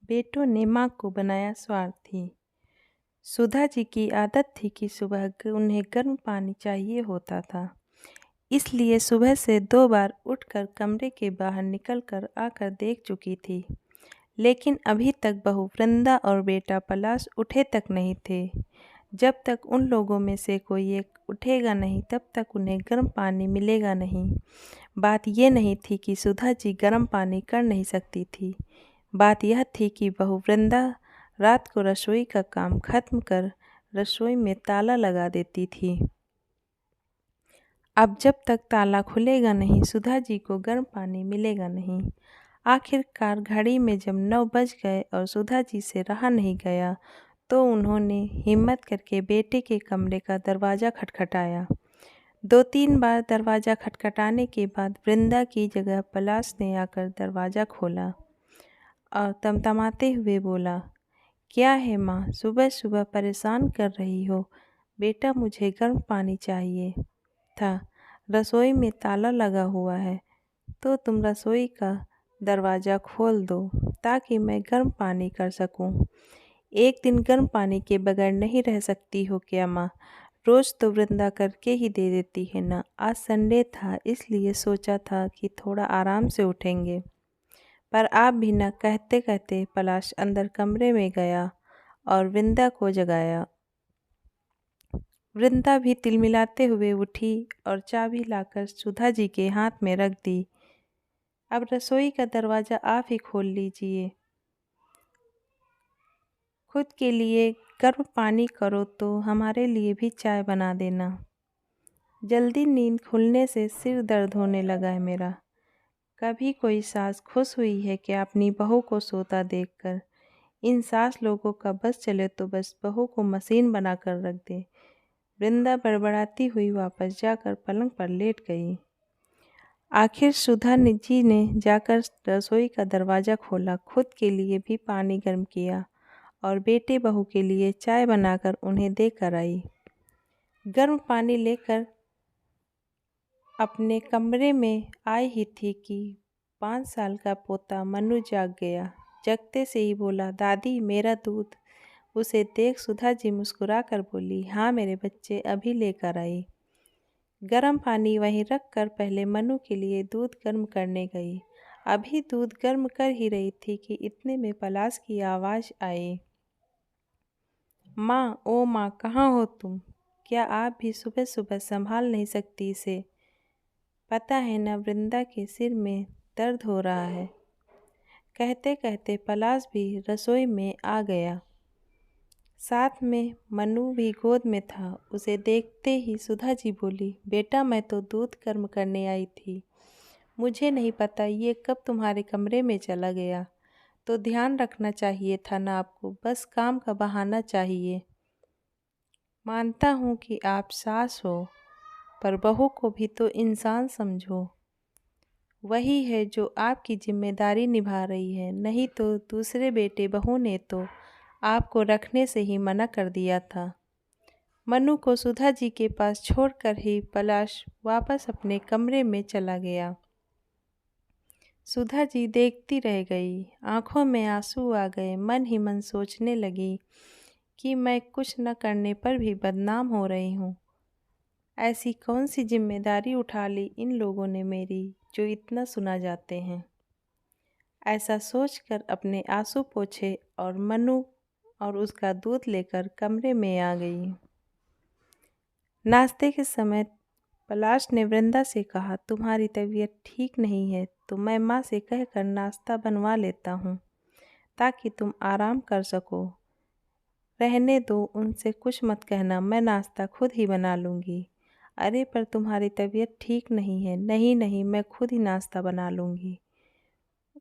बेटों ने माँ को बनाया स्वार्थी। सुधा जी की आदत थी कि सुबह उन्हें गर्म पानी चाहिए होता था। इसलिए सुबह से 2 बार उठकर कमरे के बाहर निकलकर आकर देख चुकी थी। लेकिन अभी तक बहू वृंदा और बेटा पलाश उठे तक नहीं थे। जब तक उन लोगों में से कोई एक उठेगा नहीं तब तक उन्हें गर्म पानी मिलेगा नहीं। बात ये नहीं थी कि सुधा जी गर्म पानी कर नहीं सकती थी। बात यह थी कि बहू वृंदा रात को रसोई का काम खत्म कर रसोई में ताला लगा देती थी। अब जब तक ताला खुलेगा नहीं सुधा जी को गर्म पानी मिलेगा नहीं। आखिरकार घड़ी में जब 9 बज गए और सुधा जी से रहा नहीं गया तो उन्होंने हिम्मत करके बेटे के कमरे का दरवाज़ा खटखटाया। 2-3 बार दरवाज़ा खटखटाने के बाद वृंदा की जगह पलाश ने आकर दरवाज़ा खोला और तमतमाते हुए बोला, क्या है माँ, सुबह सुबह परेशान कर रही हो? बेटा मुझे गर्म पानी चाहिए था। रसोई में ताला लगा हुआ है तो तुम रसोई का दरवाज़ा खोल दो ताकि मैं गर्म पानी कर सकूं। एक दिन गर्म पानी के बगैर नहीं रह सकती हो क्या माँ? रोज़ तो वृंदा करके ही दे देती है ना। आज संडे था इसलिए सोचा था कि थोड़ा आराम से उठेंगे। पर आप भी न कहते कहते पलाश अंदर कमरे में गया और वृंदा को जगाया। वृंदा भी तिलमिलाते हुए उठी और चाबी लाकर सुधा जी के हाथ में रख दी। अब रसोई का दरवाज़ा आप ही खोल लीजिए। खुद के लिए गर्म पानी करो तो हमारे लिए भी चाय बना देना। जल्दी नींद खुलने से सिर दर्द होने लगा है मेरा। कभी कोई सास खुश हुई है कि अपनी बहू को सोता देखकर? इन सास लोगों का बस चले तो बस बहू को मशीन बनाकर रख दे। वृंदा बड़बड़ाती हुई वापस जाकर पलंग पर लेट गई। आखिर सुधा जी ने जाकर रसोई का दरवाज़ा खोला, खुद के लिए भी पानी गर्म किया और बेटे बहू के लिए चाय बनाकर उन्हें देकर आई। गर्म पानी लेकर अपने कमरे में आई ही थी कि 5 साल का पोता मनु जाग गया। जगते से ही बोला, दादी मेरा दूध। उसे देख सुधा जी मुस्कुराकर बोली, हाँ मेरे बच्चे, अभी लेकर आई। गर्म पानी वहीं रख कर पहले मनु के लिए दूध गर्म करने गई। अभी दूध गर्म कर ही रही थी कि इतने में पलाश की आवाज़ आई, माँ, ओ माँ, कहाँ हो तुम? क्या आप भी सुबह सुबह संभाल नहीं सकती इसे? पता है न वृंदा के सिर में दर्द हो रहा है। कहते कहते पलाश भी रसोई में आ गया। साथ में मनु भी गोद में था। उसे देखते ही सुधा जी बोली, बेटा मैं तो दूध गर्म करने आई थी। मुझे नहीं पता ये कब तुम्हारे कमरे में चला गया। तो ध्यान रखना चाहिए था ना आपको, बस काम का बहाना चाहिए। मानता हूँ कि आप सास हो, पर बहू को भी तो इंसान समझो। वही है जो आपकी जिम्मेदारी निभा रही है, नहीं तो दूसरे बेटे बहू ने तो आपको रखने से ही मना कर दिया था। मनु को सुधा जी के पास छोड़कर ही पलाश वापस अपने कमरे में चला गया। सुधा जी देखती रह गई, आंखों में आंसू आ गए। मन ही मन सोचने लगी कि मैं कुछ न करने पर भी बदनाम हो रही हूँ। ऐसी कौन सी जिम्मेदारी उठा ली इन लोगों ने मेरी, जो इतना सुना जाते हैं। ऐसा सोचकर अपने आंसू पोंछे और मनु और उसका दूध लेकर कमरे में आ गई। नाश्ते के समय पलाश ने वृंदा से कहा, तुम्हारी तबीयत ठीक नहीं है तो मैं माँ से कहकर नाश्ता बनवा लेता हूँ ताकि तुम आराम कर सको। रहने दो, उनसे कुछ मत कहना, मैं नाश्ता खुद ही बना लूँगी। अरे पर तुम्हारी तबीयत ठीक नहीं है। नहीं नहीं, मैं खुद ही नाश्ता बना लूँगी।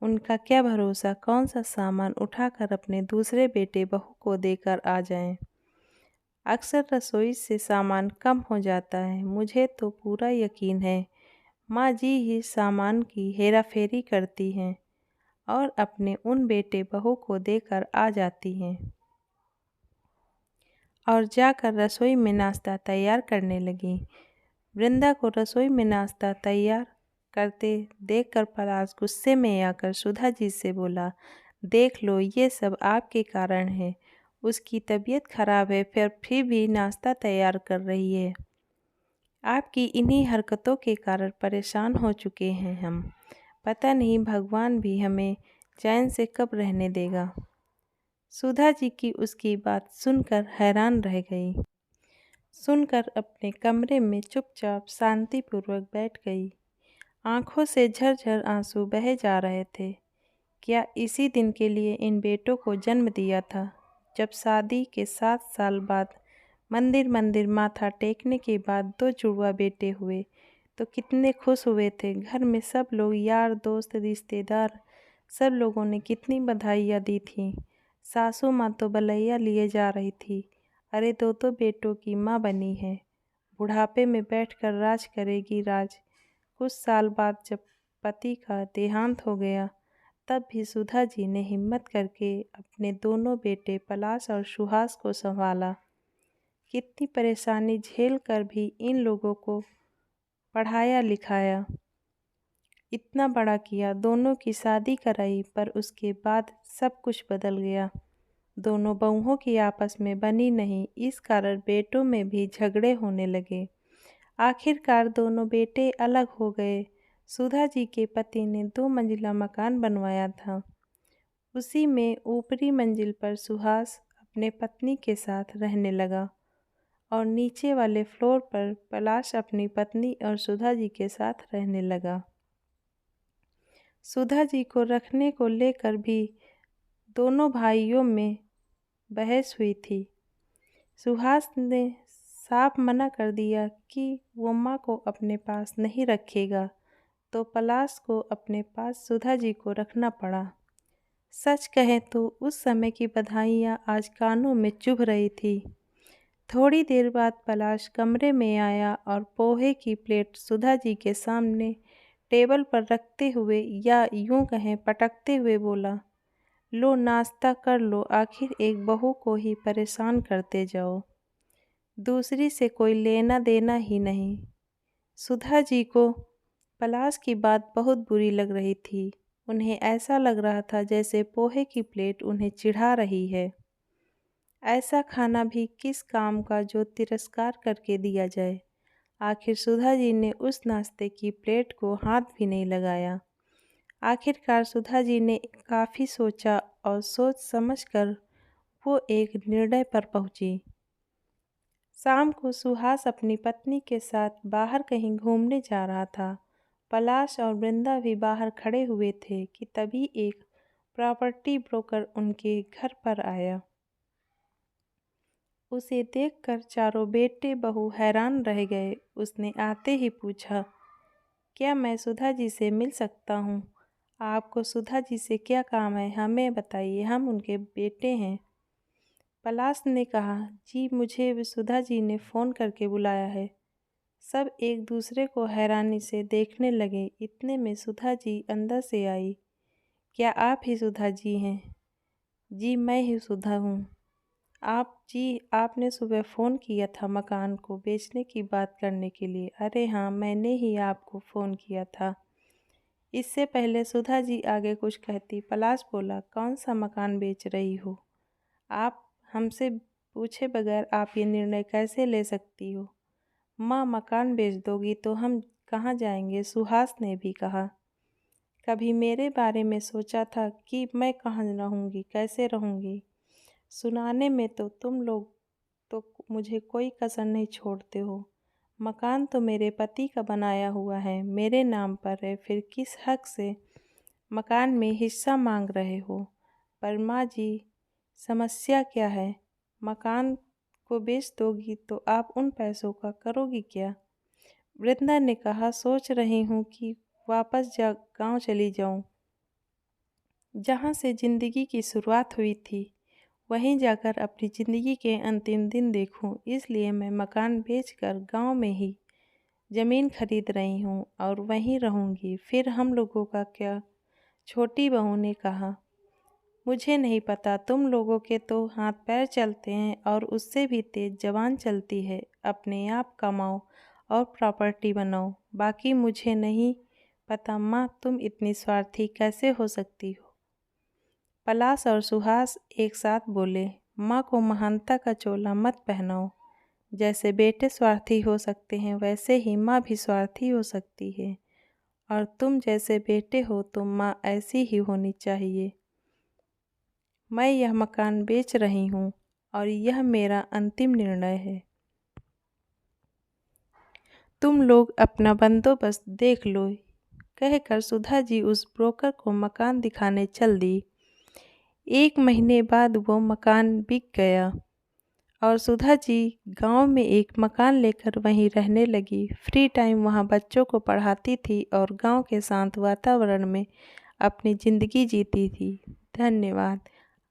उनका क्या भरोसा कौन सा सामान उठाकर अपने दूसरे बेटे बहू को देकर आ जाएं। अक्सर रसोई से सामान कम हो जाता है। मुझे तो पूरा यकीन है माँ जी ही सामान की हेराफेरी करती हैं और अपने उन बेटे बहू को देकर आ जाती हैं और जाकर रसोई में नाश्ता तैयार करने लगी। वृंदा को रसोई में नाश्ता तैयार करते देखकर पलाश गुस्से में आकर सुधा जी से बोला, देख लो ये सब आपके कारण है। उसकी तबीयत खराब है फिर भी नाश्ता तैयार कर रही है। आपकी इन्हीं हरकतों के कारण परेशान हो चुके हैं हम। पता नहीं भगवान भी हमें चैन से कब रहने देगा। सुधा जी की उसकी बात सुनकर हैरान रह गई। सुनकर अपने कमरे में चुपचाप शांतिपूर्वक बैठ गई। आंखों से झरझर आंसू बहे जा रहे थे। क्या इसी दिन के लिए इन बेटों को जन्म दिया था? जब शादी के 7 साल बाद मंदिर मंदिर माथा टेकने के बाद 2 जुड़वा बेटे हुए तो कितने खुश हुए थे। घर में सब लोग, यार दोस्त रिश्तेदार, सब लोगों ने कितनी बधाइयाँ दी थीं। सासू माँ तो बलैया लिए जा रही थी, अरे दो बेटों की माँ बनी है, बुढ़ापे में बैठकर राज करेगी राज। कुछ साल बाद जब पति का देहांत हो गया तब भी सुधा जी ने हिम्मत करके अपने दोनों बेटे पलाश और सुहास को संभाला। कितनी परेशानी झेल कर भी इन लोगों को पढ़ाया लिखाया, इतना बड़ा किया, दोनों की शादी कराई। पर उसके बाद सब कुछ बदल गया। दोनों बहुओं की आपस में बनी नहीं, इस कारण बेटों में भी झगड़े होने लगे। आखिरकार दोनों बेटे अलग हो गए। सुधा जी के पति ने 2 मंजिला मकान बनवाया था। उसी में ऊपरी मंजिल पर सुहास अपने पत्नी के साथ रहने लगा और नीचे वाले फ्लोर पर पलाश अपनी पत्नी और सुधा जी के साथ रहने लगा। सुधा जी को रखने को लेकर भी दोनों भाइयों में बहस हुई थी। सुहास ने साफ मना कर दिया कि वो माँ को अपने पास नहीं रखेगा, तो पलाश को अपने पास सुधा जी को रखना पड़ा। सच कहें तो उस समय की बधाइयाँ आज कानों में चुभ रही थी। थोड़ी देर बाद पलाश कमरे में आया और पोहे की प्लेट सुधा जी के सामने टेबल पर रखते हुए, या यूं कहें पटकते हुए बोला, लो नाश्ता कर लो, आखिर एक बहू को ही परेशान करते जाओ, दूसरी से कोई लेना देना ही नहीं। सुधा जी को पलाश की बात बहुत बुरी लग रही थी। उन्हें ऐसा लग रहा था जैसे पोहे की प्लेट उन्हें चिढ़ा रही है। ऐसा खाना भी किस काम का जो तिरस्कार करके दिया जाए। आखिर सुधा जी ने उस नाश्ते की प्लेट को हाथ भी नहीं लगाया। आखिरकार सुधा जी ने काफ़ी सोचा और सोच समझकर वो एक निर्णय पर पहुंची। शाम को सुहास अपनी पत्नी के साथ बाहर कहीं घूमने जा रहा था। पलाश और वृंदा भी बाहर खड़े हुए थे कि तभी एक प्रॉपर्टी ब्रोकर उनके घर पर आया। उसे देखकर चारों बेटे बहू हैरान रह गए। उसने आते ही पूछा, क्या मैं सुधा जी से मिल सकता हूँ? आपको सुधा जी से क्या काम है, हमें बताइए, हम उनके बेटे हैं। पलाश ने कहा, जी मुझे सुधा जी ने फ़ोन करके बुलाया है। सब एक दूसरे को हैरानी से देखने लगे। इतने में सुधा जी अंदर से आई। क्या आप ही सुधा जी हैं? जी मैं ही सुधा हूँ। आप जी, आपने सुबह फ़ोन किया था मकान को बेचने की बात करने के लिए। अरे हाँ, मैंने ही आपको फ़ोन किया था। इससे पहले सुधा जी आगे कुछ कहती, पलाश बोला, कौन सा मकान बेच रही हो? आप हमसे पूछे बगैर आप ये निर्णय कैसे ले सकती हो? माँ मकान बेच दोगी तो हम कहाँ जाएंगे? सुहास ने भी कहा। कभी मेरे बारे में सोचा था कि मैं कहाँ रहूँगी, कैसे रहूँगी? सुनाने में तो तुम लोग तो मुझे कोई कसर नहीं छोड़ते हो। मकान तो मेरे पति का बनाया हुआ है, मेरे नाम पर है, फिर किस हक से मकान में हिस्सा मांग रहे हो? पर माँ जी, समस्या क्या है? मकान को बेच दोगी तो आप उन पैसों का करोगी क्या? वृंदा ने कहा, सोच रही हूँ कि वापस गांव चली जाऊं, जहाँ से ज़िंदगी की शुरुआत हुई थी, वहीं जाकर अपनी ज़िंदगी के अंतिम दिन देखूं। इसलिए मैं मकान बेचकर गांव में ही ज़मीन खरीद रही हूँ और वहीं रहूँगी। फिर हम लोगों का क्या? छोटी बहू ने कहा, मुझे नहीं पता, तुम लोगों के तो हाथ पैर चलते हैं और उससे भी तेज जबान चलती है। अपने आप कमाओ और प्रॉपर्टी बनाओ, बाकी मुझे नहीं पता। माँ, तुम इतनी स्वार्थी कैसे हो सकती हो? पलाश और सुहास एक साथ बोले, माँ को महानता का चोला मत पहनाओ। जैसे बेटे स्वार्थी हो सकते हैं वैसे ही माँ भी स्वार्थी हो सकती है, और तुम जैसे बेटे हो तो माँ ऐसी ही होनी चाहिए। मैं यह मकान बेच रही हूँ और यह मेरा अंतिम निर्णय है। तुम लोग अपना बंदोबस्त देख लो। कहकर सुधा जी उस ब्रोकर को मकान दिखाने चल दी। 1 महीने बाद वो मकान बिक गया और सुधा जी गांव में एक मकान लेकर वहीं रहने लगी। फ्री टाइम वहां बच्चों को पढ़ाती थी और गांव के शांत वातावरण में अपनी ज़िंदगी जीती थी। धन्यवाद।